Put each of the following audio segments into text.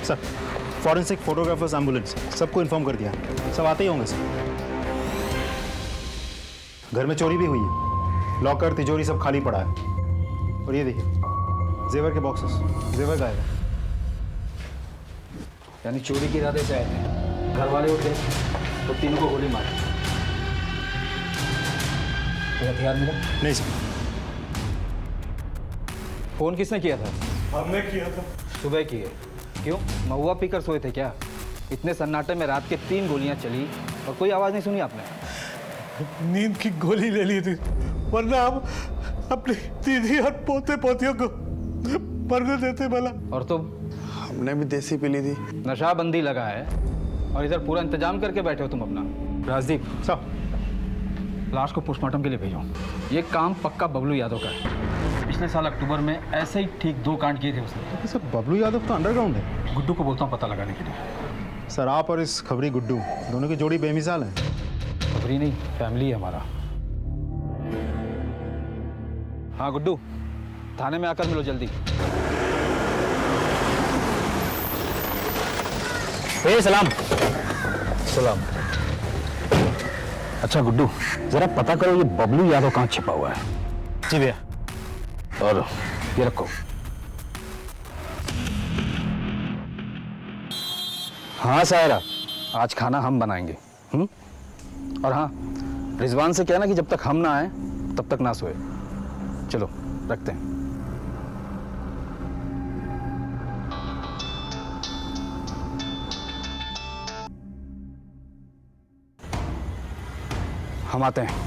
Sir, forensic, photographers, ambulance सबको inform कर दिया। सब आते ही होंगे सर। घर में चोरी भी हुई है, लॉकर, तिजोरी सब खाली पड़ा है। और ये देखिए जेवर के बॉक्सेस, जेवर गायब है। यानी चोरी के इरादे से आए थे, घर वाले उठ गए तो तीनों को गोली मारी। कोई हथियार मिला? नहीं सर। फोन किसने किया था? हमने किया था। सुबह किए। क्यों, महुआ पीकर सोए थे क्या? इतने सन्नाटे में रात के 3 गोलियां चली और कोई आवाज नहीं सुनी आपने? नींद की गोली ले ली थी, वरना हम अपनी दीदी और पोते पोतियों को मरने देते भला। और तुम? हमने भी देसी पी ली थी। नशाबंदी लगा है और इधर पूरा इंतजाम करके बैठे हो तुम अपना। राजदीप सर, लाश को पोस्टमार्टम के लिए भेजो। ये काम पक्का बबलू यादव का है। पिछले साल अक्टूबर में ऐसे ही ठीक 2 कांड किए थे उसने। सर बबलू यादव तो अंडरग्राउंड है। गुड्डू को बोलता हूँ पता लगाने के लिए। सर आप और इस खबरी गुड्डू दोनों की जोड़ी बेमिसाल है। खबरी नहीं, फैमिली है हमारा। हाँ गुड्डू, थाने में आकर मिलो जल्दी। सलाम। सलाम। अच्छा गुड्डू, जरा पता करो ये बबलू यादव कहाँ छिपा हुआ है। जी भैया। और ये रखो। हाँ सायरा, आज खाना हम बनाएंगे। और हाँ, रिजवान से कहना कि जब तक हम ना आए तब तक ना सोए। चलो रखते हैं। हम आते हैं।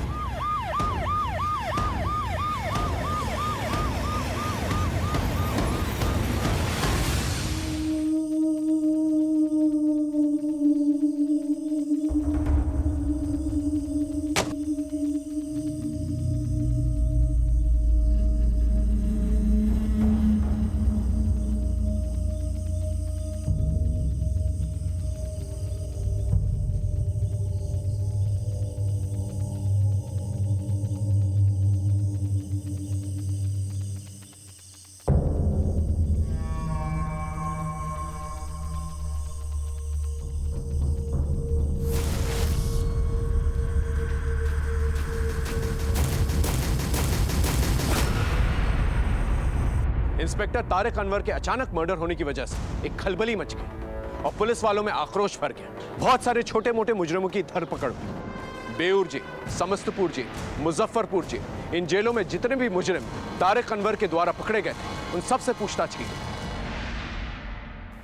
इंस्पेक्टर तारिक अनवर के अचानक मर्डर होने की वजह से एक खलबली मच गई और पुलिस वालों में आक्रोश भर गया। बहुत सारे छोटे मोटे मुजरिमों की धरपकड़ हुई। बेऊर जी, समस्तपुर जी, मुजफ्फरपुर जी, इन जेलों में जितने भी मुजरिम तारिक अनवर के द्वारा पकड़े गए उन सब से पूछताछ की गई,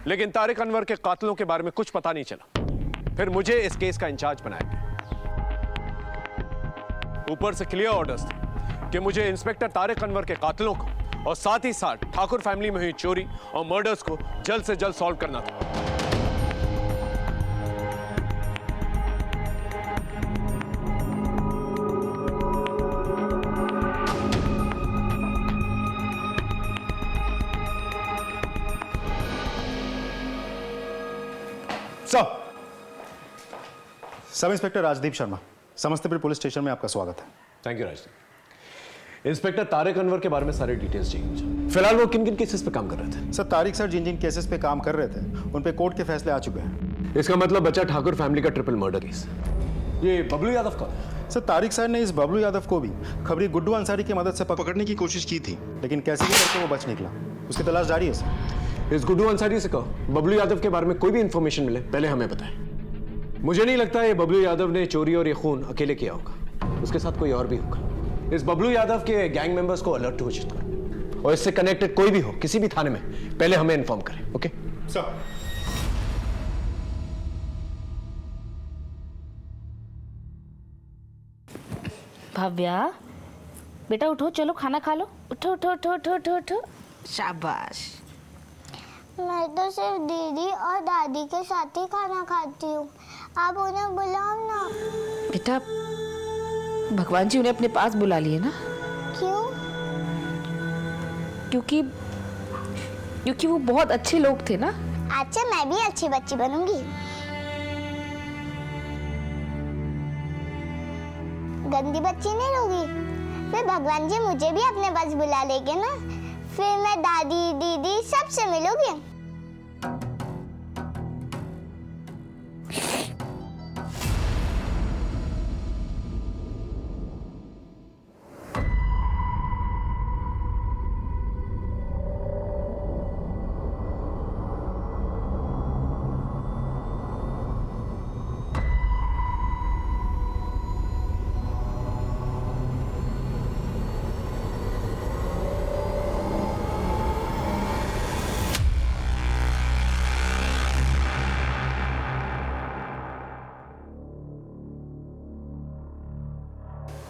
लेकिन तारिक अनवर के कातिलों के बारे में कुछ पता नहीं चला। फिर मुझे इस केस का इंचार्ज बनाया गया। ऊपर से क्लियर ऑर्डर्स थे कि मुझे इंस्पेक्टर तारिक अनवर के कातिलों को और साथ ही साथ ठाकुर फैमिली में हुई चोरी और मर्डर्स को जल्द से जल्द सॉल्व करना था। Sub inspector Rajdeep Sharma, Samastipur police station में आपका स्वागत है। Thank you Rajdeep. Inspector Tariq Anwar के बारे में सारे डिटेल्स चाहिए मुझे। फिलहाल वो किन किन केसेस पे काम कर रहे थे? सर तारिक सर जिन जिन केसेस पे काम कर रहे थे उन पे कोर्ट के फैसले आ चुके हैं। इसका मतलब बचा ठाकुर फैमिली का ट्रिपल मर्डर केस। ये बबलू यादव का? सर तारिक सर ने इस बबलू यादव को भी खबरी गुड्डू अंसारी की मदद से पकड़ने की कोशिश की थी, लेकिन कैसे भी करके वो बच निकला। उसकी तलाश जारी है सर। इस गुड्डू अंसारी से कहो बबलू यादव के बारे में कोई भी इंफॉर्मेशन मिले पहले हमें बताएं। मुझे नहीं लगता ये बबलू यादव ने चोरी और ये खून अकेले किया होगा, उसके साथ कोई और भी होगा। इस बबलू यादव के गैंग मेंबर्स को अलर्ट घोषित करो और इससे कनेक्टेड कोई भी हो किसी भी थाने में पहले हमें इन्फॉर्म करें। Okay sir. भव्या बेटा उठो, चलो खाना खा लो। उठो उठो उठो उठो उठो उठो। शाबाश। मैं तो सिर्फ दीदी और दादी के साथ ही खाना खाती हूँ, आप उन्हें बुलाओ ना। बेटा भगवान जी उन्हें अपने पास बुला लिए ना। क्यों? क्योंकि वो बहुत अच्छे लोग थे ना। अच्छा मैं भी अच्छी बच्ची बनूंगी। गंदी बच्ची नहीं होगी। फिर भगवान जी मुझे भी अपने पास बुला लेंगे ना, फिर मैं दादी दीदी सबसे मिलूंगी।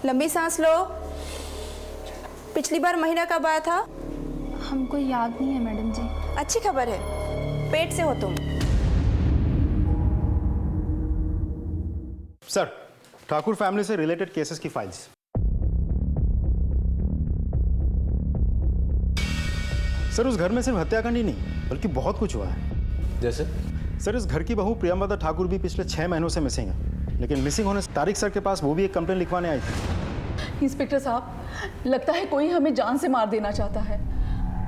लंबी सांस लो। पिछली बार महीना कब आया था? हमको याद नहीं है मैडम जी। अच्छी खबर है, पेट से हो तुम। सर, ठाकुर फैमिली से रिलेटेड केसेस की फाइल्स। सर, उस घर में सिर्फ हत्याकांड ही नहीं बल्कि बहुत कुछ हुआ है। जैसे? सर, इस घर की बहू प्रियंवदा ठाकुर भी पिछले 6 महीनों से मिसिंग है, लेकिन मिसिंग होने से तारिक सर के पास वो भी एक कंप्लेन लिखवाने आई थी। इंस्पेक्टर साहब, लगता है कोई हमें जान से मार देना चाहता है,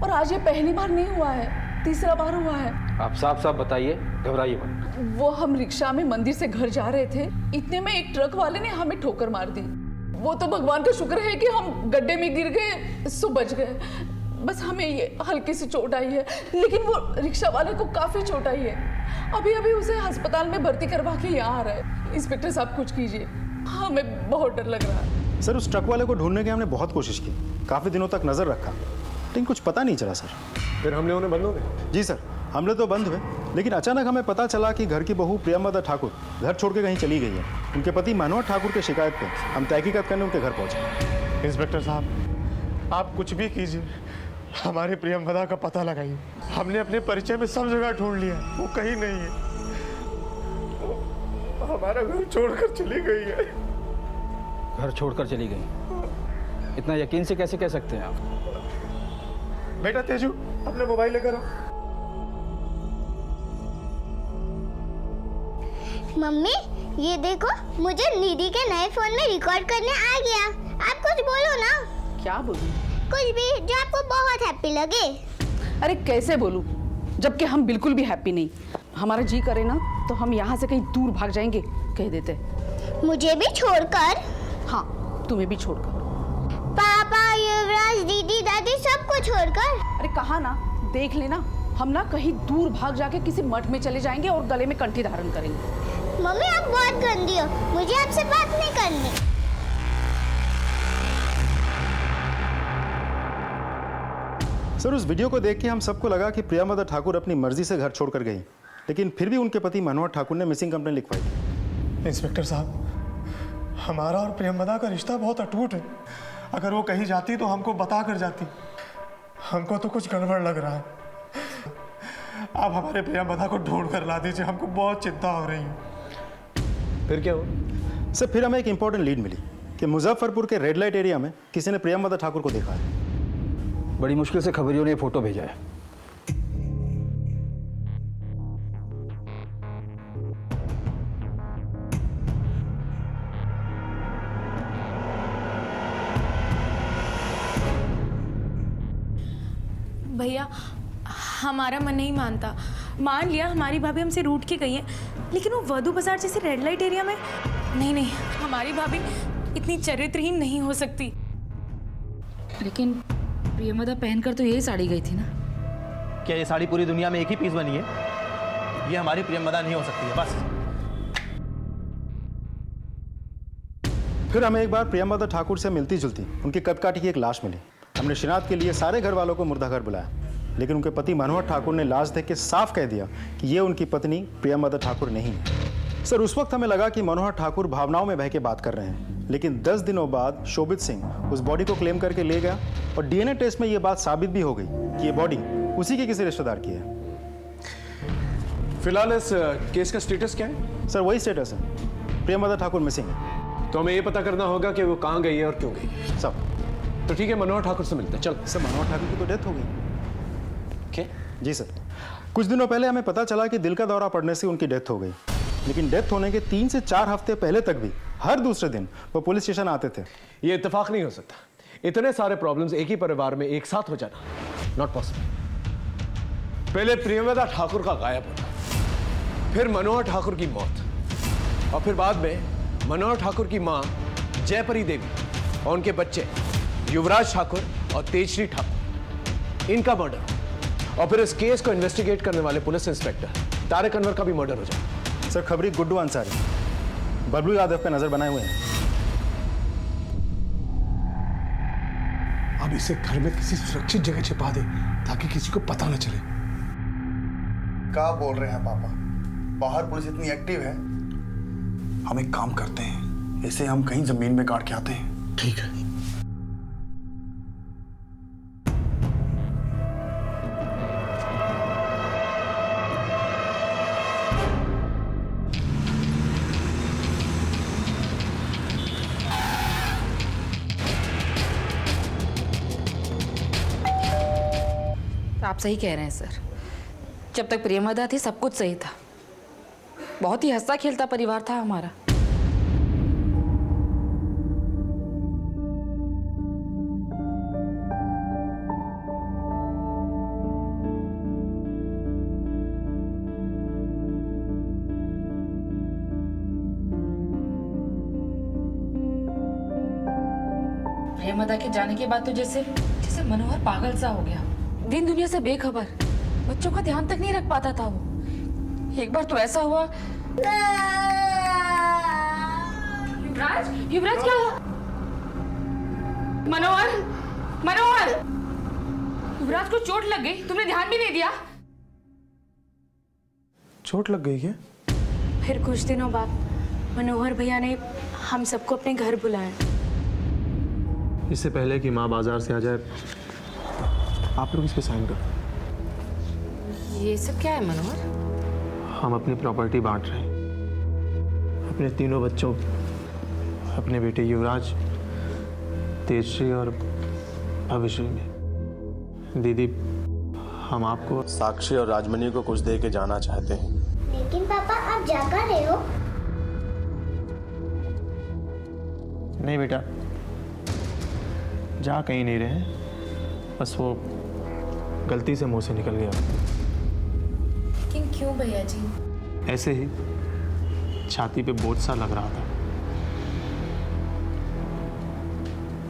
और आज ये पहली बार नहीं हुआ है, तीसरा बार हुआ है। आप साफ साफ बताइए, घबराइए मत। वो हम रिक्शा में मंदिर से घर जा रहे थे, इतने में एक ट्रक वाले ने हमें ठोकर मार दी। वो तो भगवान का शुक्र है कि हम गड्ढे में गिर गए, सो बच गए। बस हमें ये हल्की सी चोट आई है, लेकिन वो रिक्शा वाले को काफी चोट आई है। अभी अभी उसे अस्पताल में भर्ती करवा के यहाँ आ रहा है। इंस्पेक्टर साहब कुछ कीजिए, हमें बहुत डर लग रहा है। सर, उस ट्रक वाले को ढूंढने की हमने बहुत कोशिश की, काफी दिनों तक नजर रखा, लेकिन कुछ पता नहीं चला। सर, फिर हमले उन्हें बंद हो गए? जी सर, हमले तो बंद हुए, लेकिन अचानक हमें पता चला कि घर की बहू प्रियंवदा ठाकुर घर छोड़ के कहीं चली गई है। उनके पति मनोहर ठाकुर की शिकायत पे हम तहकीकात करने उनके घर पहुंचे। इंस्पेक्टर साहब, आप कुछ भी कीजिए, हमारे प्रियंवदा का पता लगाइए। हमने अपने परिचय में सब जगह ढूंढ लिया, वो कहीं नहीं है। वो हमारा घर छोड़कर चली गई है। घर छोड़कर चली गई? इतना यकीन से कैसे कह सकते हैं आप? बेटा तेजू, अपना मोबाइल लेकर आओ। मम्मी, ये देखो, मुझे निधि के नए फोन में रिकॉर्ड करने आ गया। आप कुछ बोलो ना। क्या बोलूं? कुछ भी जो आपको बहुत हैप्पी लगे। अरे कैसे बोलूं, जबकि हम बिल्कुल भी हैप्पी नहीं। हमारा जी करे ना तो हम यहाँ से कहीं दूर भाग जाएंगे, कह देते। मुझे भी छोड़कर? हाँ, तुम्हें भी छोड़कर। पापा, युवराज, दीदी, दादी सबको छोड़कर? अरे कहा ना, देख लेना, हम ना कहीं दूर भाग जाके किसी मठ में चले जाएंगे और गले में कंठी धारण करेंगे। मम्मी, आप बहुत गंदी हो, मुझे आपसे बात नहीं करनी। सर, उस वीडियो को देख के हम सबको लगा कि प्रियंवदा ठाकुर अपनी मर्जी से घर छोड़कर गई, लेकिन फिर भी उनके पति मनोहर ठाकुर ने मिसिंग कंप्लेन लिखवाई थी। इंस्पेक्टर साहब, हमारा और प्रियंवदा का रिश्ता बहुत अटूट है। अगर वो कहीं जाती तो हमको बता कर जाती। हमको तो कुछ गड़बड़ लग रहा है। आप हमारे प्रियंवदा को ढूंढ कर ला दीजिए, हमको बहुत चिंता हो रही है। फिर क्या हुआ? सर, फिर हमें एक इंपॉर्टेंट लीड मिली कि मुजफ्फरपुर के रेड लाइट एरिया में किसी ने प्रियंवदा ठाकुर को देखा है। बड़ी मुश्किल से खबरियों ने फोटो भेजा है। भैया, हमारा मन नहीं मानता। मान लिया हमारी भाभी हमसे रूठ के गई है, लेकिन वो वधू बाजार जैसे रेड लाइट एरिया में नहीं, हमारी भाभी इतनी चरित्रहीन नहीं हो सकती। लेकिन प्रियंवदा पहनकर तो यही साड़ी गई थी ना। क्या ये साड़ी पूरी दुनिया में एक ही पीस बनी है? ये हमारी प्रियंवदा नहीं हो सकती है, बस। फिर हमें एक बार प्रियंवदा ठाकुर से मिलती जुलती उनकी कदकाठी की एक लाश मिली। हमने शिनाख्त के लिए सारे घर वालों को मुर्दाघर बुलाया, लेकिन उनके पति मनोहर ठाकुर ने लाश देख के साफ कह दिया कि ये उनकी पत्नी प्रियंवदा ठाकुर नहीं है। सर, उस वक्त हमें लगा कि मनोहर ठाकुर भावनाओं में बह के बात कर रहे हैं, लेकिन 10 दिनों बाद शोभित सिंह उस बॉडी को क्लेम करके ले गया और डीएनए टेस्ट में ये बात साबित भी हो गई कि ये बॉडी उसी के किसी रिश्तेदार की है। फिलहाल इस केस का स्टेटस क्या है? सर, वही स्टेटस है, प्रियंवदा ठाकुर मिसिंग है। तो हमें ये पता करना होगा कि वो कहाँ गई है और क्यों गई। सब तो ठीक है, मनोहर ठाकुर से मिलते हैं, चल। सर, मनोहर ठाकुर की तो डेथ हो गई। क्या? जी सर, कुछ दिनों पहले हमें पता चला कि दिल का दौरा पड़ने से उनकी डेथ हो गई, लेकिन डेथ होने के 3 से 4 हफ्ते पहले तक भी हर दूसरे दिन वो पुलिस स्टेशन आते थे। ये इत्तेफाक नहीं हो सकता। इतने सारे प्रॉब्लम्स एक ही परिवार में एक साथ हो जाना नॉट पॉसिबल। पहले प्रियंवदा ठाकुर का गायब होना, फिर मनोहर ठाकुर की मौत, और फिर बाद में मनोहर ठाकुर की मां जयपरी देवी और उनके बच्चे युवराज ठाकुर और तेजश्री ठाकुर, इनका मर्डर, और फिर इस केस को इन्वेस्टिगेट करने वाले पुलिस इंस्पेक्टर तारिक अनवर का भी मर्डर हो जाए। सर, खबरी गुड्डू अंसारी बबलू यादव पे नजर बनाए हुए हैं। अब इसे घर में किसी सुरक्षित जगह छिपा दे ताकि किसी को पता न चले। क्या बोल रहे हैं पापा? बाहर पुलिस इतनी एक्टिव है। हम एक काम करते हैं, इसे हम कहीं जमीन में गाड़ के आते हैं। ठीक है। आप सही कह रहे हैं सर। जब तक प्रियमदा थी सब कुछ सही था। बहुत ही हंसता खेलता परिवार था हमारा। प्रियमदा के जाने के बाद तो जैसे जैसे मनोहर पागल सा हो गया, दिन दुनिया से बेखबर, बच्चों का ध्यान तक नहीं रख पाता था वो। एक बार तो ऐसा हुआ। युवराज, युवराज क्या हुआ? मनोहर, मनोहर, युवराज को चोट लग गई, तुमने ध्यान भी नहीं दिया। चोट लग गई क्या? फिर कुछ दिनों बाद मनोहर भैया ने हम सबको अपने घर बुलाया। इससे पहले कि माँ बाजार से आ जाए, आप लोग इस पे साइन करो। ये सब क्या है मनोहर? हम अपनी प्रॉपर्टी बांट रहे हैं अपने तीनों बच्चों, अपने बेटे युवराज, तेजश्री और भविश्री में। दीदी, हम आपको साक्षी और राजमणि को कुछ दे के जाना चाहते हैं। लेकिन पापा आप जा कर रहे हो? नहीं बेटा, जा कहीं नहीं रहे, बस वो गलती से मुंह से निकल गया। लेकिन क्यों भैया जी? ऐसे ही छाती पे बोझ सा लग रहा था,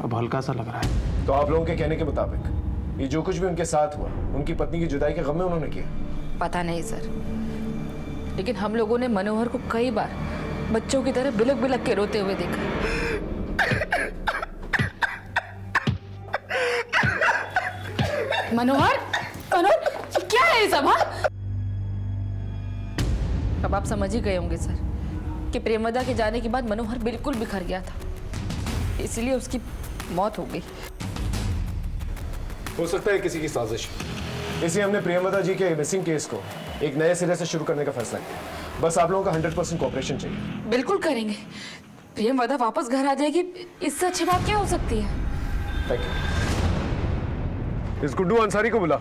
अब हल्का सा लग रहा है। तो आप लोगों के कहने के मुताबिक ये जो कुछ भी उनके साथ हुआ, उनकी पत्नी की जुदाई के गम में उन्होंने किया? पता नहीं सर, लेकिन हम लोगों ने मनोहर को कई बार बच्चों की तरह बिलक बिलक के रोते हुए देखा। मनोहर, मनोहर, क्या है ये सब? हाँ, अब आप समझ ही गए होंगे सर कि प्रेमदा के जाने के बाद मनोहर बिल्कुल बिखर गया था, इसलिए उसकी मौत हो गई। हो सकता है किसी की साजिश, इसलिए हमने प्रियमदा जी के मिसिंग केस को एक नए सिरे से शुरू करने का फैसला किया। बस आप लोगों का 100% कोऑपरेशन चाहिए। बिल्कुल करेंगे। प्रियमदा वापस घर आ जाएगी, इससे अच्छी बात क्या हो सकती है? Thank you. इस गुड्डू अंसारी को बुला,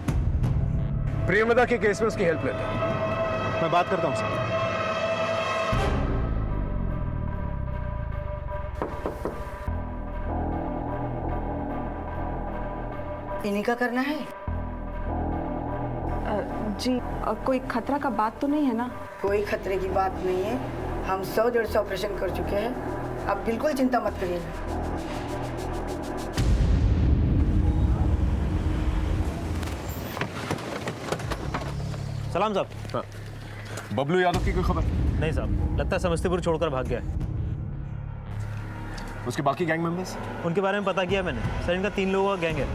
प्रियमदा के केस में उसकी हेल्प लेते हैं। मैं बात करता हूँ सर। इन्हीं का करना है? जी, कोई खतरा का बात तो नहीं है ना? कोई खतरे की बात नहीं है। हम 100-150 ऑपरेशन कर चुके हैं, आप बिल्कुल चिंता मत करिएगा। सलाम साहब। हाँ। बबलू यादव की कोई खबर? नहीं साहब, लगता है समस्तीपुर छोड़कर भाग गया है। उसके बाकी गैंग मेंबर्स? उनके बारे में पता किया मैंने सर, इनका 3 लोगों का गैंग है,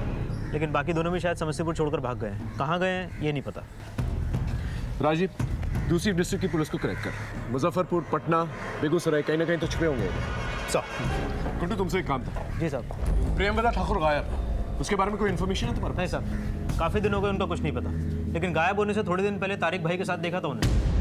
लेकिन बाकी दोनों भी शायद समस्तीपुर छोड़कर भाग गए हैं। कहाँ गए हैं ये नहीं पता। राजीव, दूसरी डिस्ट्रिक्ट की पुलिस को कनेक्ट कर। मुजफ्फरपुर, पटना, बेगूसराय, कहीं ना कहीं तो छुपे होंगे साहब। गुड्डू, तुमसे एक काम था। जी साहब। प्रियमदा ठाकुर गायब है, उसके बारे में कोई इन्फॉर्मेशन है तुम्हारे? नहीं साहब, काफ़ी दिन हो गए, उनका कुछ नहीं पता, लेकिन गायब होने से थोड़े दिन पहले तारिक भाई के साथ देखा था उन्हें।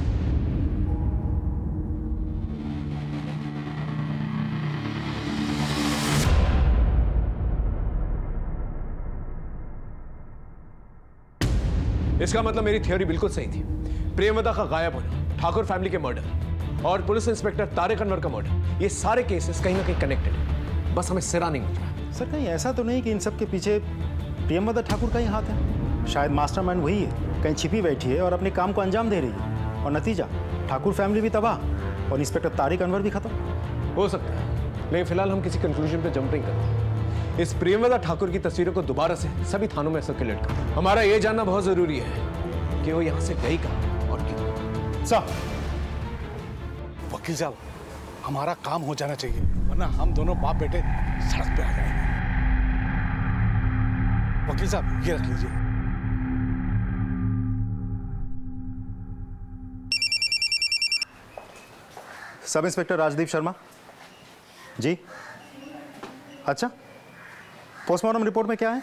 इसका मतलब मेरी थ्योरी बिल्कुल सही थी। प्रियमदा का गायब होना, ठाकुर फैमिली के मर्डर और पुलिस इंस्पेक्टर तारिक अनवर का मर्डर, ये सारे केसेस कहीं ना कहीं कनेक्टेड है। बस हमें सिरा नहीं मिल रहा। सर, कहीं ऐसा तो नहीं कि इन सब के पीछे प्रियमदा ठाकुर का ही हाथ है? शायद मास्टरमाइंड वही है, कहीं छिपी बैठी है और अपने काम को अंजाम दे रही है, और नतीजा ठाकुर फैमिली भी तबाह और इंस्पेक्टर तारिक अनवर भी खत्म। हो सकता है, लेकिन फिलहाल हम किसी कंक्लूजन पे जंप नहीं करते। इस प्रियमदा ठाकुर की तस्वीरों को दोबारा से सभी थानों में सर्कुलेट करो। हमारा ये जानना बहुत जरूरी है कि वो यहां से गई कहां और क्यों। साहब, वकील साहब, हमारा काम हो जाना चाहिए, वरना हम दोनों बाप बेटे सड़क पे आ जाएंगे। वकील साहब, ये रख लीजिए। Sub inspector Rajdeep Sharma ji. अच्छा, पोस्टमार्टम रिपोर्ट में क्या है?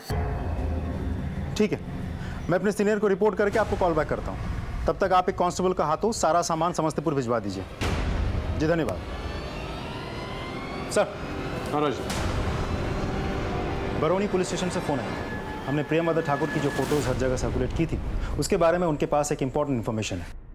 ठीक है, मैं अपने सीनियर को रिपोर्ट करके आपको कॉल बैक करता हूँ। तब तक आप एक कांस्टेबल का हाथों सारा सामान समस्तीपुर भिजवा दीजिए। जी धन्यवाद सर। महाराज, बरौनी पुलिस स्टेशन से फ़ोन आया। हमने प्रियमदा ठाकुर की जो फोटोज़ हर जगह सर्कुलेट की थी, उसके बारे में उनके पास एक इंपॉर्टेंट इन्फॉर्मेशन है।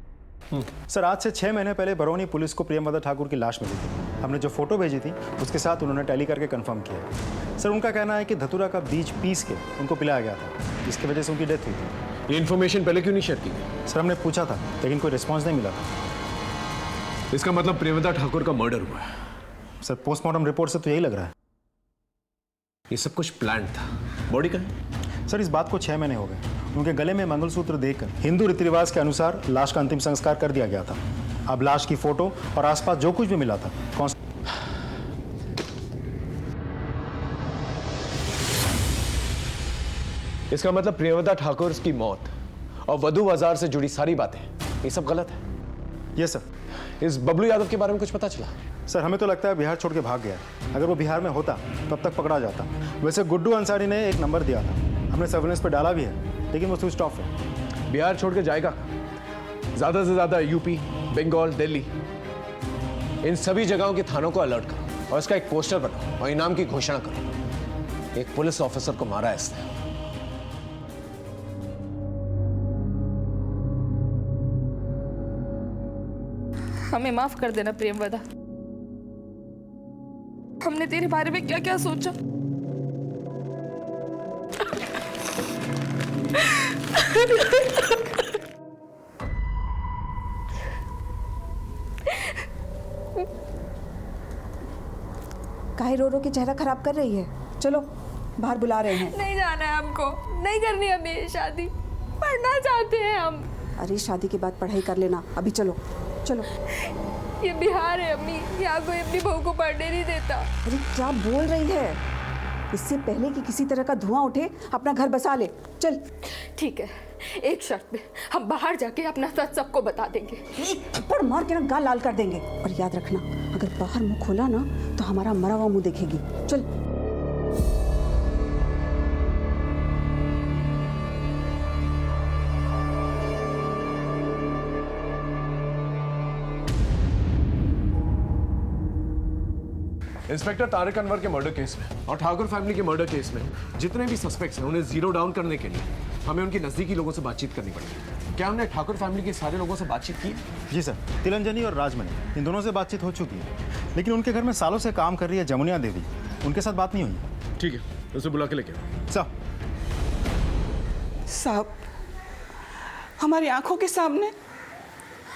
सर, आज से 6 महीने पहले बरौनी पुलिस को प्रियमदा ठाकुर की लाश मिली थी। हमने जो फोटो भेजी थी उसके साथ उन्होंने टैली करके कंफर्म किया। सर, उनका कहना है कि धतूरा का बीज पीस के उनको पिलाया गया था, जिसकी वजह से उनकी डेथ हुई थी। ये इन्फॉर्मेशन पहले क्यों नहीं शेयर की गई? सर, हमने पूछा था लेकिन कोई रिस्पॉन्स नहीं मिला था। इसका मतलब प्रियमदा ठाकुर का मर्डर हुआ है। सर, पोस्टमार्टम रिपोर्ट से तो यही लग रहा है। ये सब कुछ प्लान था। बॉडी कहाँ है? सर, इस बात को 6 महीने हो गए। उनके गले में मंगलसूत्र देकर हिंदू रीति रिवाज के अनुसार लाश का अंतिम संस्कार कर दिया गया था। अब लाश की फोटो और आसपास जो कुछ भी मिला था इसका मतलब प्रियमदा ठाकुर की मौत और वधू बाजार से जुड़ी सारी बातें, ये सब गलत है। Yes sir. इस बबलू यादव के बारे में कुछ पता चला? सर, हमें तो लगता है बिहार छोड़ के भाग गया है। अगर वो बिहार में होता तब तक पकड़ा जाता। वैसे गुड्डू अंसारी ने एक नंबर दिया था, हमने सर्वेलेंस पे डाला भी है, लेकिन वो स्विच ऑफ है। बिहार छोड़ के जाएगा? ज्यादा से ज्यादा यूपी, बंगाल, दिल्ली, इन सभी जगहों के थानों को अलर्ट करो और इसका एक पोस्टर बनाओ और इनाम की घोषणा करो। एक पुलिस ऑफिसर को मारा है इसने। हमें माफ कर देना प्रियमवदा। हमने तेरे बारे में क्या क्या सोचा। काहे रो रो के चेहरा खराब कर रही है? चलो बाहर बुला रहे हैं। नहीं जाना है हमको, नहीं करनी हमें ये शादी, पढ़ना चाहते हैं हम। अरे शादी के बाद पढ़ाई कर लेना, अभी चलो चलो। ये बिहार है अम्मी, यहाँ कोई अपनी बहू को पढ़ने नहीं देता। अरे क्या बोल रही है? इससे पहले कि किसी तरह का धुआं उठे अपना घर बसा ले। चल ठीक है, एक शर्त पे, हम बाहर जाके अपना सच सबको बता देंगे। एक थप्पड़ मार के ना गाल लाल कर देंगे। और याद रखना, अगर बाहर मुंह खोला ना तो हमारा मरा हुआ मुंह देखेगी। चल। इंस्पेक्टर तारिक अनवर के मर्डर केस में और ठाकुर फैमिली के मर्डर केस में जितने भी सस्पेक्ट्स हैं उन्हें जीरो डाउन करने के लिए हमें उनके नजदीकी लोगों से बातचीत करनी पड़ेगी। क्या हमने ठाकुर फैमिली के सारे लोगों से बातचीत की? जी सर, तिलंजनी और राजमणि, इन दोनों से बातचीत हो चुकी है, लेकिन उनके घर में सालों से काम कर रही है जमुनिया देवी, उनके साथ बात नहीं हुई। ठीक है, उसे बुला के लेके आओ। साहब, हमारी आंखों के सामने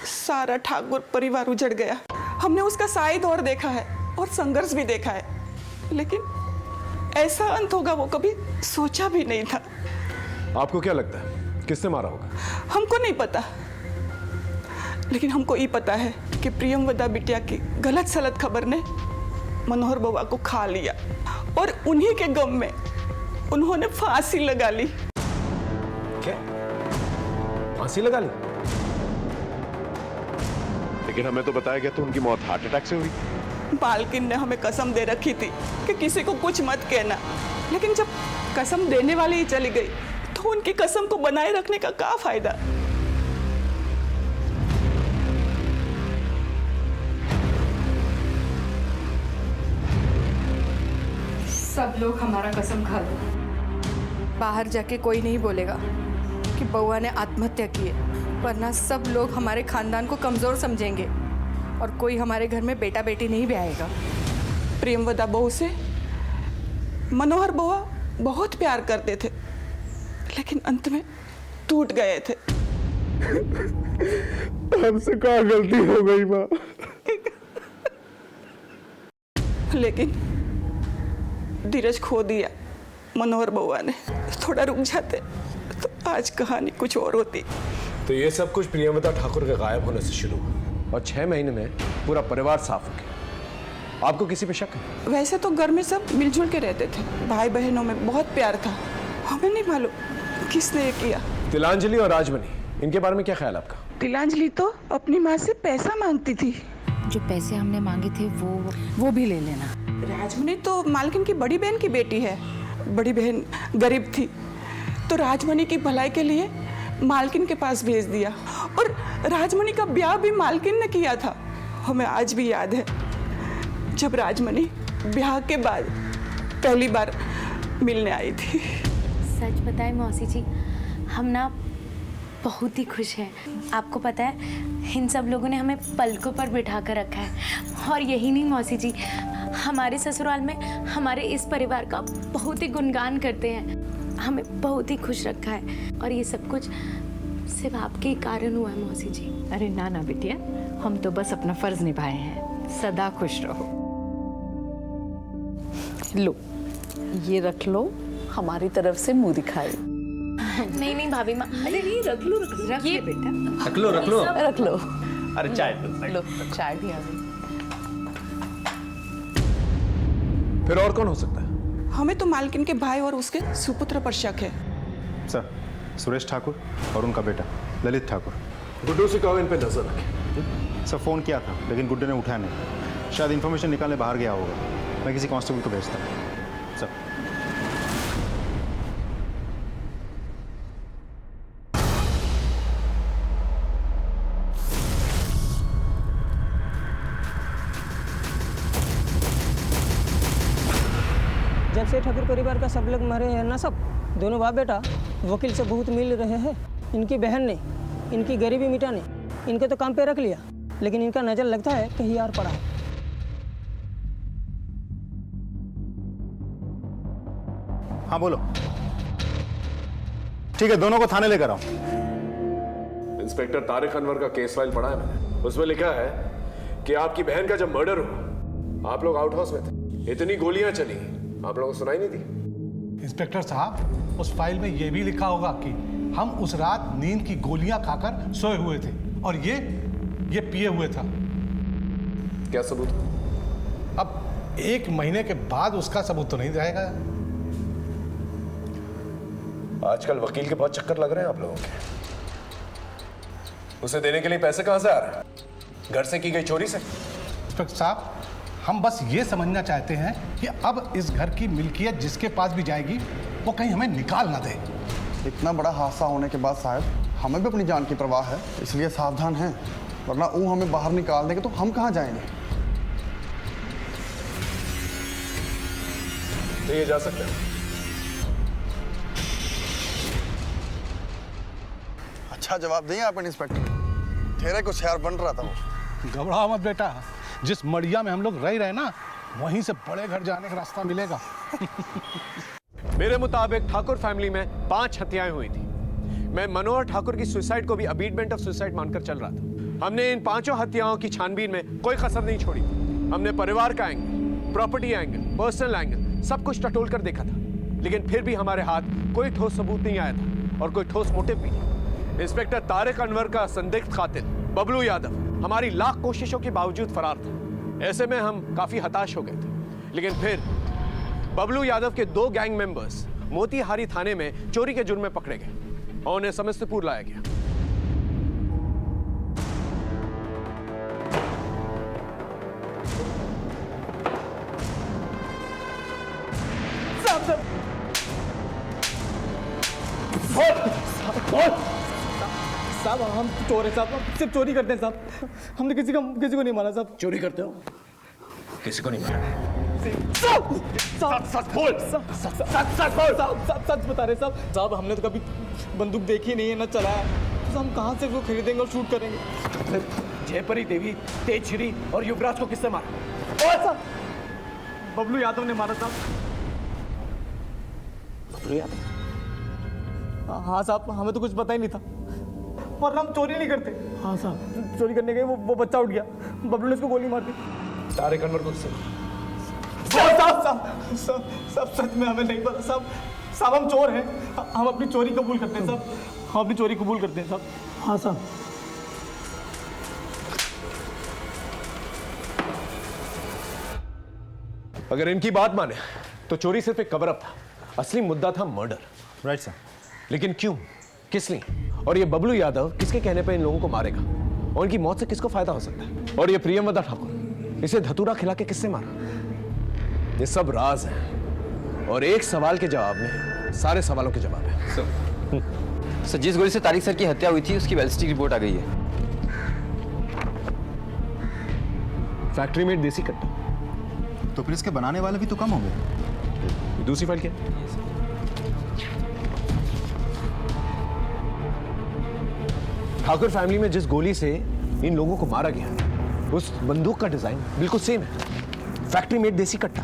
सारा ठाकुर परिवार उजड़ गया। हमने उसका साई दौर देखा है और संघर्ष भी देखा है, लेकिन ऐसा अंत होगा वो कभी सोचा भी नहीं था। आपको क्या लगता है किसने मारा होगा? हमको नहीं पता, लेकिन हमको ये पता है कि प्रियमवदा बिटिया की गलत सलत खबर ने मनोहर बउआ को खा लिया और उन्हीं के गम में उन्होंने फांसी लगा ली। क्या? फांसी लगा ली? लेकिन हमें तो बताया गया तो उनकी मौत हार्ट अटैक से हुई। मालकिन ने हमें कसम दे रखी थी कि किसी को कुछ मत कहना, लेकिन जब कसम देने वाली ही चली गई तो उनकी कसम को बनाए रखने का क्या फायदा? सब लोग हमारा कसम खा लो, बाहर जाके कोई नहीं बोलेगा कि बउआ ने आत्महत्या की है, वरना सब लोग हमारे खानदान को कमजोर समझेंगे और कोई हमारे घर में बेटा बेटी नहीं ब्याहेगा। प्रियमवदा बहू से मनोहर बुआ बहुत प्यार करते थे, लेकिन अंत में टूट गए थे। हमसे क्या गलती हो गई माँ? लेकिन धीरज खो दिया मनोहर बुआ ने। थोड़ा रुक जाते तो आज कहानी कुछ और होती। तो ये सब कुछ प्रियमवदा ठाकुर के गायब होने से शुरू हुआ और 6 महीने में पूरा परिवार साफ हो गया। आपको किसी पे शक है? वैसे तो घर में सब मिलजुल के रहते थे, भाई बहनों में बहुत प्यार था। हमें नहीं मालूम किसने ये किया। तिलांजलि और राजमणि, इनके बारे में क्या ख्याल आपका? तिलांजलि तो अपनी माँ से पैसा मांगती थी। जो पैसे हमने मांगे थे वो भी ले लेना। राजमणि तो मालकिन की बड़ी बहन की बेटी है। बड़ी बहन गरीब थी तो राजमणि की भलाई के लिए मालकिन के पास भेज दिया, और राजमणि का ब्याह भी मालकिन ने किया था। हमें आज भी याद है जब राजमणि ब्याह के बाद पहली बार मिलने आई थी। सच बताएं मौसी जी, हम ना बहुत ही खुश हैं। आपको पता है इन सब लोगों ने हमें पलकों पर बिठा कर रखा है। और यही नहीं मौसी जी, हमारे ससुराल में हमारे इस परिवार का बहुत ही गुणगान करते हैं। हमें बहुत ही खुश रखा है और ये सब कुछ सिर्फ आपके कारण हुआ है मौसी जी। अरे ना ना बिटिया, हम तो बस अपना फर्ज निभाए हैं। सदा खुश रहो। लो ये रख लो, हमारी तरफ से मुंह दिखाई। नहीं नहीं भाभी माँ, अरे नहीं रख लो रख ये बेटा, रख लो रख लो रख लो। अरे चाय लो चाय भी आ गई। फिर और कौन हो सकता है? हमें तो मालकिन के भाई और उसके सुपुत्र पर शक है। सर, सुरेश ठाकुर और उनका बेटा ललित ठाकुर। गुड्डू से कहो इन पे नजर रखें। सर फ़ोन किया था लेकिन गुड्डू ने उठाया नहीं, शायद इन्फॉर्मेशन निकालने बाहर गया होगा। मैं किसी कांस्टेबल को भेजता हूँ। सर जब से ठाकुर परिवार का सब लोग मरे हैं ना, सब दोनों बाप बेटा वकील से बहुत मिल रहे हैं। इनकी बहन ने इनकी गरीबी मिटाने इनके तो काम पे रख लिया, लेकिन इनका नज़र लगता है कहीं और पड़ा है। हाँ बोलो। ठीक है, दोनों को थाने लेकर आओ। इंस्पेक्टर तारिक अनवर का केस फाइल पढ़ा है मैंने। उसमें लिखा है कि आपकी बहन का जब मर्डर हुआ आप लोग आउट हाउस में थे, इतनी गोलियां चली आप लोगों को सुनाई नहीं दी। इंस्पेक्टर साहब, उस फाइल में यह भी लिखा होगा कि हम उस रात नींद की गोलियां खाकर सोए हुए थे और ये पिए हुए था। क्या सबूत? अब 1 महीने के बाद उसका सबूत तो नहीं रहेगा। आजकल वकील के बहुत चक्कर लग रहे हैं आप लोगों के। उसे देने के लिए पैसे कहां से आ रहे हैं? घर से की गई चोरी से? इंस्पेक्टर साहब, हम बस ये समझना चाहते हैं कि अब इस घर की मिल्कियत जिसके पास भी जाएगी वो कहीं हमें निकाल ना दे। इतना बड़ा हादसा होने के बाद साहब हमें भी अपनी जान की परवाह है, इसलिए सावधान हैं, वरना वो हमें बाहर निकाल देंगे तो हम कहाँ जाएंगे। तो ये जा सकते हैं। अच्छा जवाब दें आप इंस्पेक्टर, ठहरे कुछ यार बन रहा था वो। घबराओ मत बेटा, जिस मड़िया में हम लोग रह रहे ना वहीं से बड़े घर जाने का रास्ता मिलेगा। मेरे मुताबिक ठाकुर फैमिली में 5 हत्याएं हुई थी। मैं मनोहर ठाकुर की सुसाइड को भी अबीटमेंट ऑफ सुसाइड मानकर चल रहा था। हमने इन 5 हत्याओं की छानबीन में कोई कसर नहीं छोड़ी। हमने परिवार का angle, property angle, personal angle सब कुछ टटोल कर देखा था, लेकिन फिर भी हमारे हाथ कोई ठोस सबूत नहीं आया था और कोई ठोस मोटिव भी नहीं। इंस्पेक्टर तारिक अनवर का संदिग्ध कातिल बबलू यादव हमारी लाख कोशिशों के बावजूद फरार था। ऐसे में हम काफी हताश हो गए थे, लेकिन फिर बबलू यादव के 2 गैंग मेंबर्स मोतीहारी थाने में चोरी के जुर्म में पकड़े गए और उन्हें समस्तीपुर लाया गया। साहब हम चोर हैं साहब, हम सिर्फ चोरी करते हैं साहब। हमने किसी को नहीं मारा साहब। चोरी करते हो? किसी को नहीं मारा? सच बोल, सच बता रहे साहब। साहब हमने तो कभी बंदूक देखी नहीं है, ना चलाया, तो हम कहाँ से वो खरीदेंगे और शूट करेंगे? जयपरी देवी, तेजश्री और युवराज को किसने मारा? साहब बबलू यादव ने मारा साहब। बबलू यादव? हाँ साहब, हमें तो कुछ पता ही नहीं था और हम चोरी नहीं करते। हाँ साहब, चोरी करने गए, वो बच्चा उठ गया, बबलू ने उसको गोली मार दी। तारिक अनवर को साहब सच में हमें नहीं पता साहब। साहब हम चोर हैं, हम अपनी चोरी कबूल करते हैं साहब, हम अपनी चोरी कबूल करते हैं साहब। हाँ साहब। अगर इनकी बात माने तो चोरी सिर्फ एक कवर अप था, असली मुद्दा था मर्डर। Right sir. लेकिन क्यों, किस लिए, और ये बबलू यादव किसके कहने पर इन लोगों को मारेगा, और इनकी मौत से किसको फायदा हो सकता है? और ये प्रियमवदा ठाकुर, इसे धतूरा खिला के किससे मारा? ये सब राज है और एक सवाल के जवाब में सारे सवालों के जवाब है। सर जिस गोली से तारिक सर की हत्या हुई थी उसकी बैलिस्टिक रिपोर्ट आ गई है। फैक्ट्री में देसी कट्टा, तो फिर इसके बनाने वाले भी तो कम होंगे। दूसरी फाइल क्या? ठाकुर फैमिली में जिस गोली से इन लोगों को मारा गया उस बंदूक का डिजाइन बिल्कुल सेम है, फैक्ट्री मेड देसी कट्टा।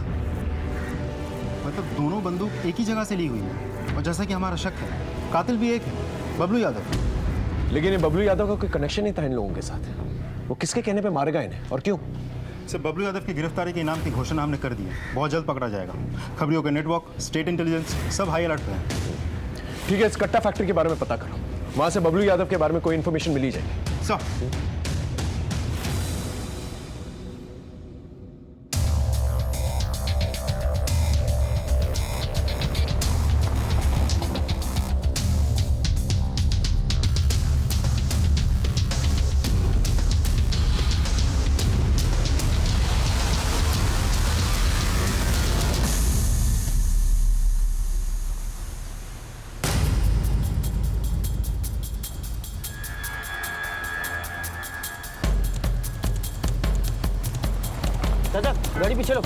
मतलब दोनों बंदूक एक ही जगह से ली हुई है और जैसा कि हमारा शक है कातिल भी एक है, बबलू यादव। लेकिन ये बबलू यादव का कोई कनेक्शन नहीं था इन लोगों के साथ। वो किसके कहने पे मारे गए इन्हें और क्यों? सर बबलू यादव की गिरफ्तारी के इनाम की घोषणा हमने कर दी है, बहुत जल्द पकड़ा जाएगा। खबरियों के नेटवर्क, स्टेट इंटेलिजेंस सब हाई अलर्ट पे हैं। ठीक है, इस कट्टा फैक्ट्री के बारे में पता करो, वहां से बबलू यादव के बारे में कोई इन्फॉर्मेशन मिली जाएगी। सर चाचा गाड़ी पीछे लो।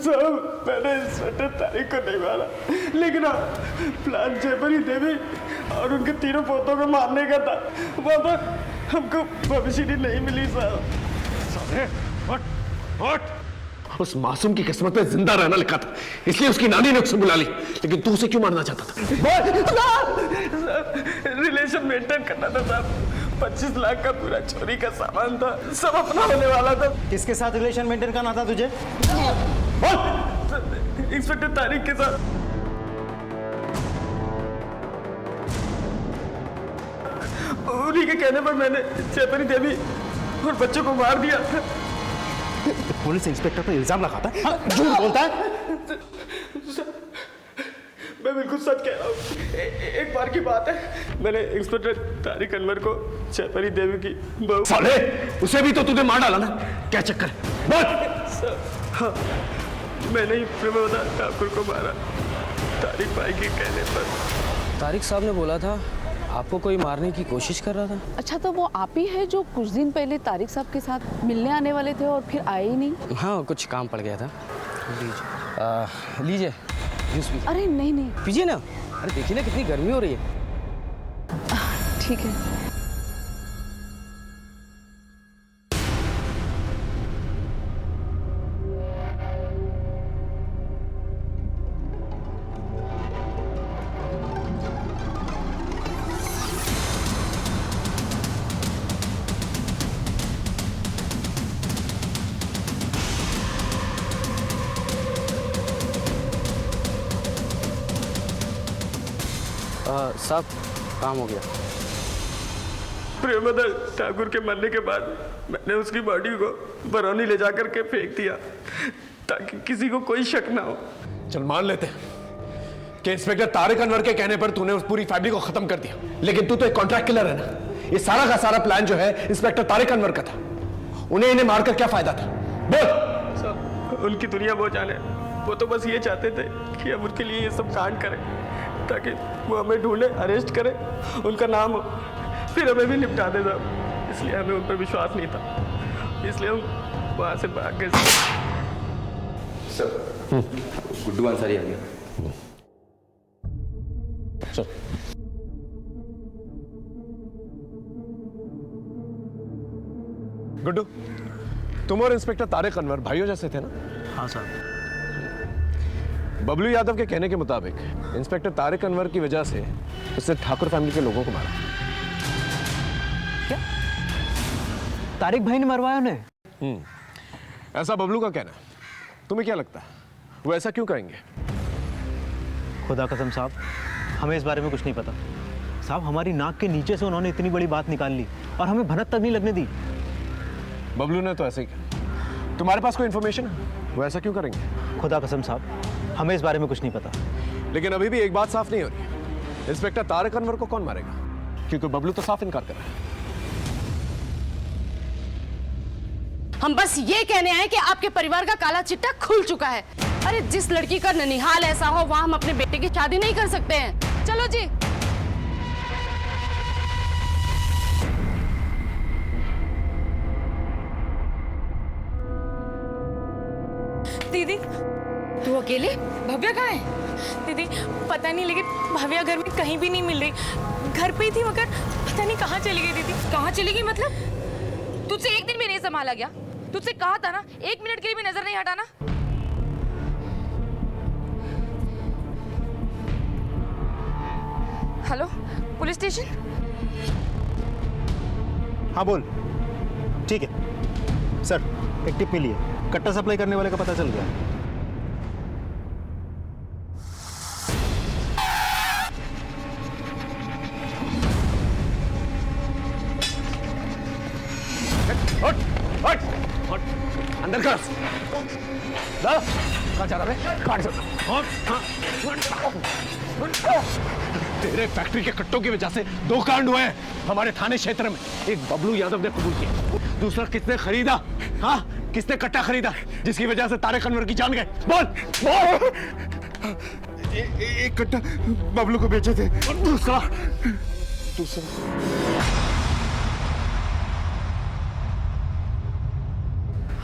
साहब मैंने इंस्पेक्टर तारिक को नहीं मारा, लेकिन प्लान जयपरी देवी और उनके तीनों पोतों को मारने का था। वहाँ पर हमको भविष्य नहीं मिली साहब। उस मासूम की किस्मत में जिंदा रहना लिखा था, इसलिए उसकी नानी ने उसे बुला ली। लेकिन तू उसे क्यों मारना चाहता था? रिलेशन मेंटेन करना था साहब। 25 लाख का पूरा चोरी का सामान था, सब अपना होने वाला था। किसके साथ रिलेशन मेंटेन करना था तुझे? इंस्पेक्टर तारिक के साथ। उन्हीं के कहने पर मैंने जयपरी देवी और बच्चों को मार दिया। पुलिस इंस्पेक्टर पर इल्जाम लगाता है, झूठ बोलता है। मैं बिल्कुल सच कह रहा हूँ। एक बार की बात है, मैंने इंस्पेक्टर तारिक अनवर को जयपरी देवी की बहू। साले, उसे भी तो तूने मार डाला ना, क्या चक्कर है? बोल। हाँ, मैंने ही प्रेमवदा ठाकुर को मारा, तारिक भाई के कहने पर। तारिक साहब ने बोला था आपको कोई मारने की कोशिश कर रहा था। अच्छा, तो वो आप ही है जो कुछ दिन पहले तारिक साहब के साथ मिलने आने वाले थे और फिर आए ही नहीं? हाँ, कुछ काम पड़ गया था। लीजिए जूस पीजिए। अरे नहीं नहीं, पीजिए ना। अरे देखिए ना कितनी गर्मी हो रही है। ठीक है। साहब काम हो गया। प्रेमवदा ठाकुर के मरने के बाद मैंने उसकी बॉडी को बरौनी ले जाकर के फेंक दिया ताकि किसी को कोई शक ना हो। चल मान लेते हैं कि इंस्पेक्टर तारिक अनवर के कहने पर तूने उस पूरी फैमिली को खत्म कर दिया, लेकिन तू तो एक कॉन्ट्रैक्ट किलर है ना। ये सारा का सारा प्लान जो है इंस्पेक्टर तारिक अनवर का था। उन्हें इन्हें मारकर क्या फायदा था? बोल। सब उनकी दुनिया वो जाने, वो तो बस ये चाहते थे कि हम उनके लिए ये सब कांड करें ताकि वो हमें ढूंढे, अरेस्ट करे, उनका नाम हो, फिर हमें भी निपटा दे साहब। इसलिए हमें उन पर विश्वास नहीं था, इसलिए हम वहाँ से भाग गए। सर गुड्डू अंसारी आ गया। चल। गुड्डू, तुम और इंस्पेक्टर तारिक अनवर भाइयों जैसे थे ना? हाँ साहब। बबलू यादव के कहने के मुताबिक इंस्पेक्टर तारिक अनवर की वजह से उसने ठाकुर फैमिली के लोगों को मारा। क्या? तारिक भाई ने मरवाया उन्हें? ऐसा बबलू का कहना है। तुम्हें क्या लगता है वो ऐसा क्यों कहेंगे? खुदा कसम साहब, हमें इस बारे में कुछ नहीं पता। साहब, हमारी नाक के नीचे से उन्होंने इतनी बड़ी बात निकाल ली और हमें भनक तक नहीं लगने दी। बबलू ने तो ऐसे ही किया। तुम्हारे पास कोई इन्फॉर्मेशन है? वो ऐसा क्यों करेंगे? खुदा कसम साहब, हमें इस बारे में कुछ नहीं पता। लेकिन अभी भी एक बात साफ नहीं हो रही है, इंस्पेक्टर तारक अनवर को कौन मारेगा? क्योंकि बबलू तो साफ इनकार कर रहा है। हम बस ये कहने आए कि आपके परिवार का काला चिट्टा खुल चुका है। अरे जिस लड़की का ननिहाल ऐसा हो वहां हम अपने बेटे की शादी नहीं कर सकते हैं। चलो जी। दीदी, तू अकेले? भव्या कहाँ है? दीदी पता नहीं, लेकिन भव्या घर में कहीं भी नहीं मिल रही। घर पे ही थी मगर पता नहीं कहाँ चली गई। दीदी कहाँ चली गई मतलब? तुझसे एक दिन भी नहीं संभाला गया? तुझसे कहा था ना 1 मिनट के लिए भी नजर नहीं हटाना। Hello, police station? हाँ बोल। ठीक है सर, एक टिप मिली है, कट्टा सप्लाई करने वाले का पता चल गया। अंदर कर। कहाँ जा रहा है? तेरे फैक्ट्री के कट्टों की वजह से 2 कांड हुए हैं हमारे थाने क्षेत्र में। एक बबलू यादव ने कबूल किया, दूसरा किसने खरीदा? हाँ, किसने कट्टा खरीदा जिसकी वजह से तारक अनवर की जान गए? बोल बोल। एक कट्टा बबलू को बेचे थे और दूसरा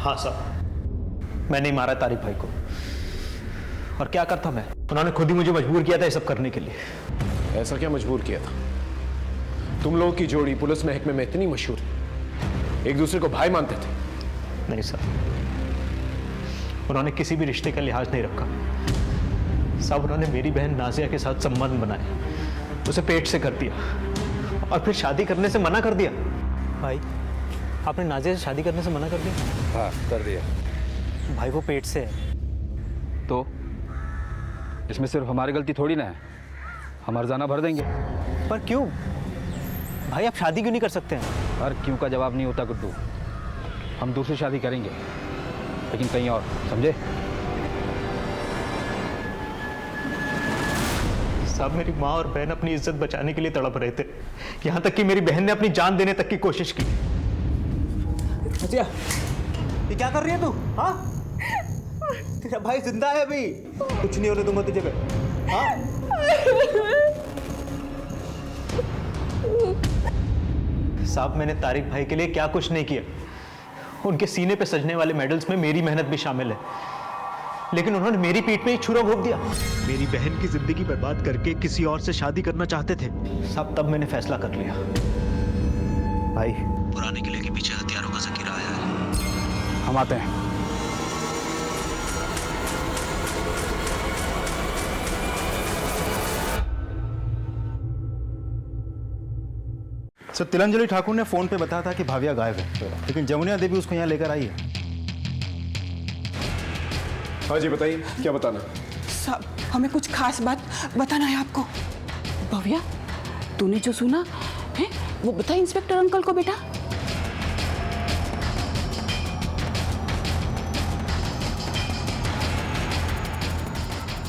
हाँ साहब, मैंने ही मारा तारिक भाई को। और क्या करता मैं? उन्होंने खुद ही मुझे मजबूर किया था ये सब करने के लिए। ऐसा क्या मजबूर किया था? तुम लोगों की जोड़ी पुलिस महकमे में इतनी मशहूर है, एक दूसरे को भाई मानते थे? नहीं साहब, उन्होंने किसी भी रिश्ते का लिहाज नहीं रखा साहब। उन्होंने मेरी बहन नाजिया के साथ संबंध बनाए, उसे पेट से कर दिया और फिर शादी करने से मना कर दिया। भाई, आपने नाजिया से शादी करने से मना कर दिया? हाँ, कर दिया। भाई वो पेट से है। तो इसमें सिर्फ हमारी गलती थोड़ी ना है, हम हर्जाना भर देंगे। पर क्यों भाई, आप शादी क्यों नहीं कर सकते हैं? हर क्यों का जवाब नहीं होता गुड्डू। हम दूसरी शादी करेंगे, लेकिन कहीं और, समझे? साहब, मेरी माँ और बहन अपनी इज्जत बचाने के लिए तड़प रहे थे, यहाँ तक कि मेरी बहन ने अपनी जान देने तक की कोशिश की। अच्छा, ये क्या कर रही है तू? हाँ, तेरा भाई जिंदा है अभी, कुछ नहीं होने दूंगा तुझे। हाँ, साहब, मैंने तारिक भाई के लिए क्या कुछ नहीं किया। उनके सीने पे सजने वाले मेडल्स में मेरी मेहनत भी शामिल है, लेकिन उन्होंने मेरी पीठ पे ही छुरा घोंप दिया। मेरी बहन की जिंदगी बर्बाद करके किसी और से शादी करना चाहते थे साहब। तब मैंने फैसला कर लिया। भाई, पुराने किले के पीछे हथियारों का जखीरा आया है, हम आते हैं। सर, तिलंजलि ठाकुर ने फोन पे बताया था कि भाविया गायब है, लेकिन जमुनिया देवी उसको यहाँ लेकर आई है। हाँ जी, बताइए, क्या बताना? साहब, हमें कुछ खास बात बताना है आपको। भव्या, तूने जो सुना है वो बता इंस्पेक्टर अंकल को बेटा।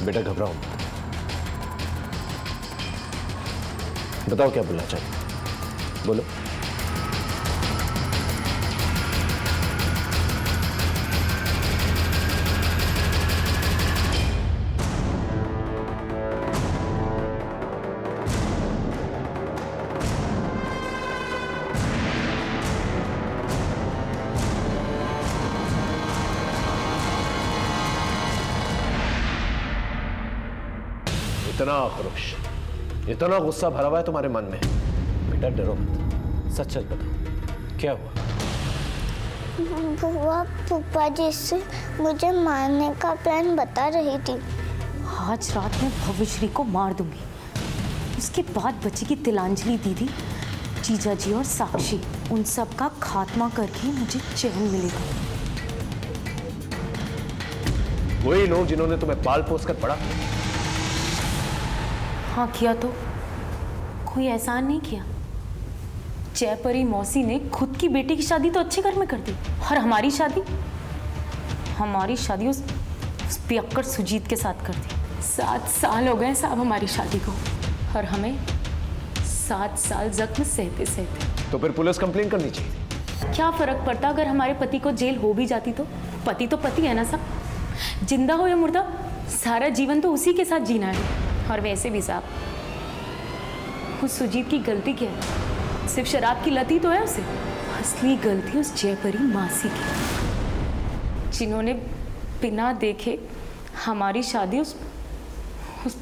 बेटा घबराओ मत, बताओ क्या बोलना चाहिए, बोलो। इतना आक्रोश, इतना गुस्सा भरा हुआ है तुम्हारे मन में। बेटा डरो मत, सच सच बताओ, क्या हुआ? बुआ फूफा जी से मुझे मारने का प्लान बता रही थी। आज रात में भव्यश्री को मार दूंगी, उसके बाद बचेगी तिलांजलि दीदी, जीजा जी और साक्षी। उन सब का खात्मा करके मुझे चैन मिलेगा। वही लोग जिन्होंने तुम्हें पाल पोस कर पढ़ा, हाँ किया तो, कोई एहसान नहीं किया। जयपरी मौसी ने खुद की बेटी की शादी तो अच्छे घर में कर दी, और हमारी शादी उस पियक्कड़ सुजीत के साथ कर दी। 7 साल हो गए साहब हमारी शादी को, और हमें 7 साल जख्म सहते सहते। तो फिर पुलिस कंप्लेन करनी चाहिए। क्या फर्क पड़ता अगर हमारे पति को जेल हो भी जाती तो? पति तो पति है ना साहब, जिंदा हो या मुर्दा, सारा जीवन तो उसी के साथ जीना है। और वैसे भी साहब, उस सुजीत की गलती क्या है? सिर्फ शराब की लत ही तो है उसे। असली गलती उस जयपरी मासी की, जिन्होंने बिना देखे हमारी शादी उस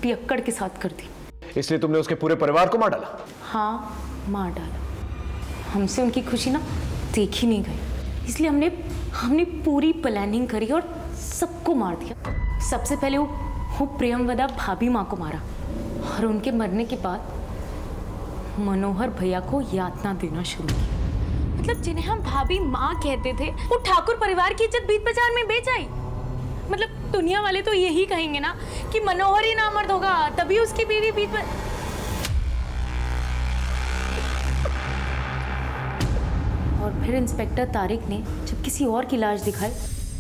पियक्कड़ के साथ कर दी। इसलिए तुमने उसके पूरे परिवार को मार डाला? हाँ, मार डाला। हमसे उनकी खुशी ना देखी नहीं गई, इसलिए हमने पूरी प्लानिंग करी और सबको मार दिया। सबसे पहले वो प्रियमवदा भाभी माँ को मारा, और उनके मरने के बाद मनोहर भैया को यातना देना शुरू किया। मतलब जिन्हें हम भाभी माँ कहते थे, वो ठाकुर परिवार की इज्जत बीच बाजार में बेच आई। मतलब दुनिया वाले तो यही कहेंगे ना कि मनोहर ही नामर्द होगा, तभी उसकी बीवी बीच में। और फिर इंस्पेक्टर तारिक ने जब किसी और की लाश दिखाई,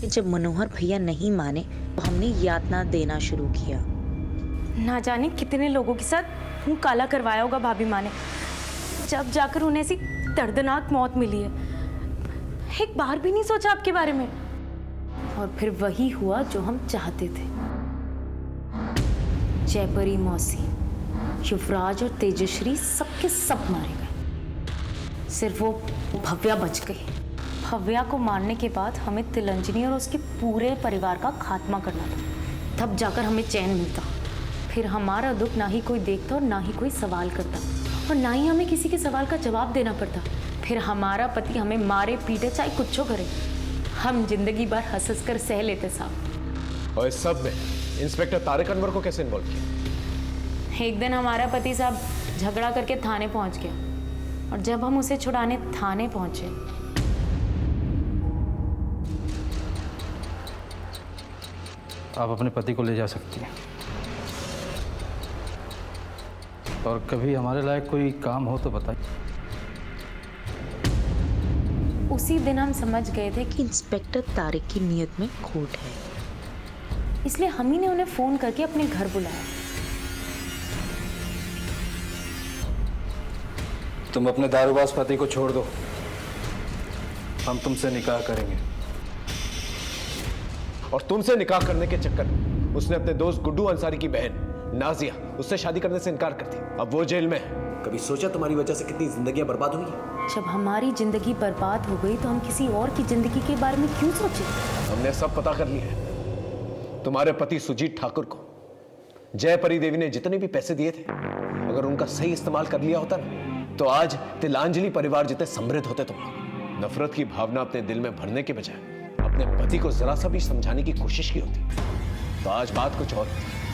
जब मनोहर भैया नहीं माने तो हमने यातना देना शुरू किया। ना जाने कितने लोगों के साथ मुंह काला करवाया होगा भाभी माँ ने, जब जाकर उन्हें ऐसी दर्दनाक मौत मिली है। एक बार भी नहीं सोचा आपके बारे में। और फिर वही हुआ जो हम चाहते थे। जयपरी मौसी, युवराज और तेजश्री सबके सब मारे गए, सिर्फ वो भव्या बच गई। भव्या को मारने के बाद हमें तिलंजनी और उसके पूरे परिवार का खात्मा करना था, तब जाकर हमें चैन मिलता। फिर हमारा दुख ना ही कोई देखता और ना ही कोई सवाल करता, और ना ही हमें किसी के सवाल का जवाब देना पड़ता। फिर हमारा पति हमें मारे पीटे चाहे कुछ करे, हम जिंदगी भर हंस हंस कर सह लेते साहब। और इस सब में इंस्पेक्टर तारिक अनवर को कैसे इन्वॉल्व किया? एक दिन हमारा पति साहब झगड़ा करके थाने पहुंच गया, और जब हम उसे छुड़ाने थाने पहुंचे, आप अपने पति को ले जा सकती हैं, और कभी हमारे लायक कोई काम हो तो बताइए। उसी दिन हम समझ गए थे कि इंस्पेक्टर तारिक की नीयत में खोट है, इसलिए हम ही ने उन्हें फोन करके अपने घर बुलाया। तुम अपने दारूबाज पति को छोड़ दो, हम तुमसे निकाह करेंगे। और तुमसे निकाह करने के चक्कर में उसने अपने दोस्त गुड्डू अंसारी की बहन नाजिया उससे शादी करने से इनकार कर दी। अब वो जेल में है। कभी सोचा तुम्हारी वजह से कितनी जिंदगियां बर्बाद हुई? जब हमारी जिंदगी बर्बाद हो गई तो हम किसी और की जिंदगी के बारे में क्यों सोचे? हमने सब पता कर लिया है। तुम्हारे पति सुजीत ठाकुर को जयपरी देवी ने जितने भी पैसे दिए थे, अगर उनका सही इस्तेमाल कर लिया होता ना, तो आज तिलांजलि परिवार जितने समृद्ध होते तुम लोग। नफरत की भावना अपने दिल में भरने के बजाय अपने पति को जरा सा भी समझाने की कोशिश की होती, तो आज बात कुछ और होती।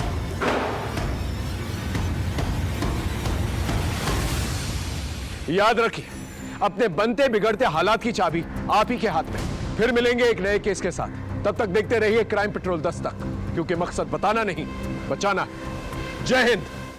याद रखिए, अपने बनते बिगड़ते हालात की चाबी आप ही के हाथ में। फिर मिलेंगे एक नए केस के साथ। तब तक देखते रहिए क्राइम पेट्रोल 10 तक, क्योंकि मकसद बताना नहीं, बचाना है। जय हिंद।